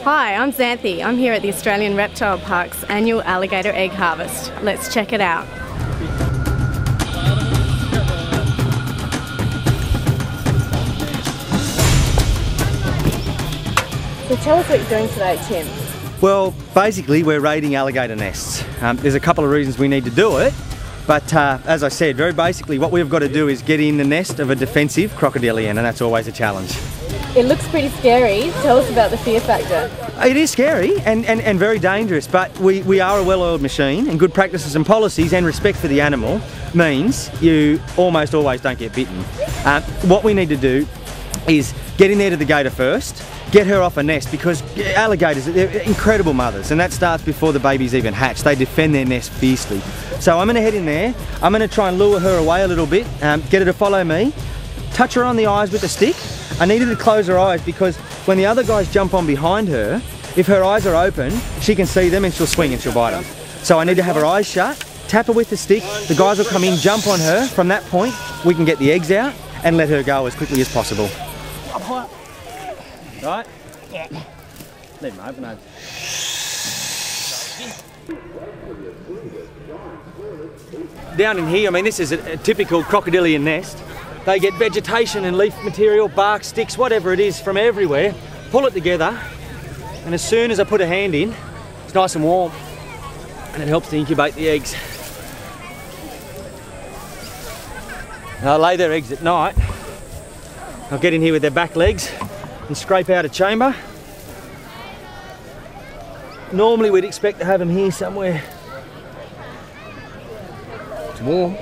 Hi, I'm Xanthi. I'm here at the Australian Reptile Park's annual alligator egg harvest. Let's check it out. So tell us what you're doing today, Tim. Well, basically we're raiding alligator nests. There's a couple of reasons we need to do it, but as I said, very basically what we've got to do is get in the nest of a defensive crocodilian, and that's always a challenge. It looks pretty scary. Tell us about the fear factor. It is scary and very dangerous, but we are a well-oiled machine, and good practices and policies and respect for the animal means you almost always don't get bitten. What we need to do is get in there to the gator first, get her off a nest, because alligators, they're incredible mothers, and that starts before the babies even hatch. They defend their nest fiercely. So I'm going to head in there, I'm going to try and lure her away a little bit, get her to follow me, touch her on the eyes with a stick. I need her to close her eyes because when the other guys jump on behind her, if her eyes are open, she can see them and she'll swing and she'll bite them. So I need to have her eyes shut, tap her with the stick, the guys will come in, jump on her. From that point, we can get the eggs out and let her go as quickly as possible. Right? Yeah. Leave them open over. Down in here, I mean, this is a typical crocodilian nest. They get vegetation and leaf material, bark, sticks, whatever it is from everywhere, pull it together, and as soon as I put a hand in, it's nice and warm, and it helps to incubate the eggs. They'll lay their eggs at night. I'll get in here with their back legs and scrape out a chamber. Normally we'd expect to have them here somewhere. It's warm.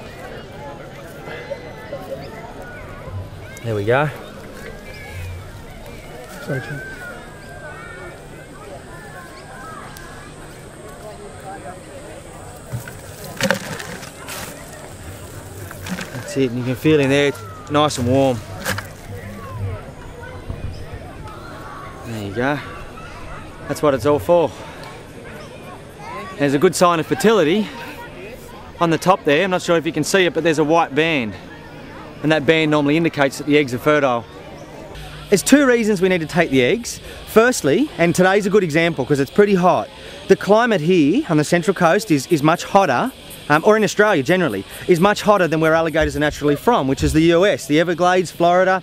There we go. Sorry, Tim. That's it, and you can feel in there, it's nice and warm. There you go. That's what it's all for. There's a good sign of fertility on the top there. I'm not sure if you can see it, but there's a white band. And that band normally indicates that the eggs are fertile. There's two reasons we need to take the eggs. Firstly, and today's a good example because it's pretty hot, the climate here on the Central Coast is much hotter, or in Australia generally, is much hotter than where alligators are naturally from, which is the US, the Everglades, Florida.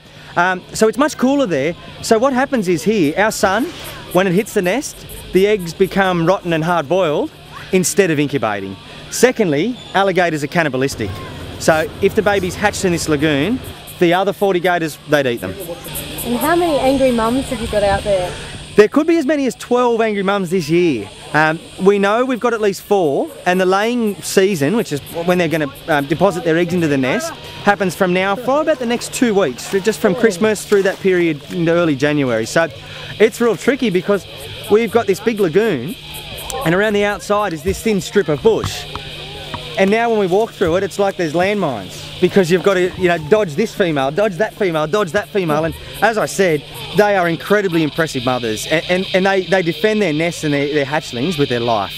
So it's much cooler there. So what happens is here, our sun, when it hits the nest, the eggs become rotten and hard boiled instead of incubating. Secondly, alligators are cannibalistic. So if the babies hatched in this lagoon, the other 40 gators, they'd eat them. And how many angry mums have you got out there? There could be as many as 12 angry mums this year. We know we've got at least 4, and the laying season, which is when they're going to deposit their eggs into the nest, happens from now for about the next 2 weeks, just from Christmas through that period into early January. So it's real tricky because we've got this big lagoon, and around the outside is this thin strip of bush. And now when we walk through it, it's like there's landmines because you've got to, dodge this female, dodge that female, dodge that female. And as I said, they are incredibly impressive mothers, and they defend their nests and their hatchlings with their life.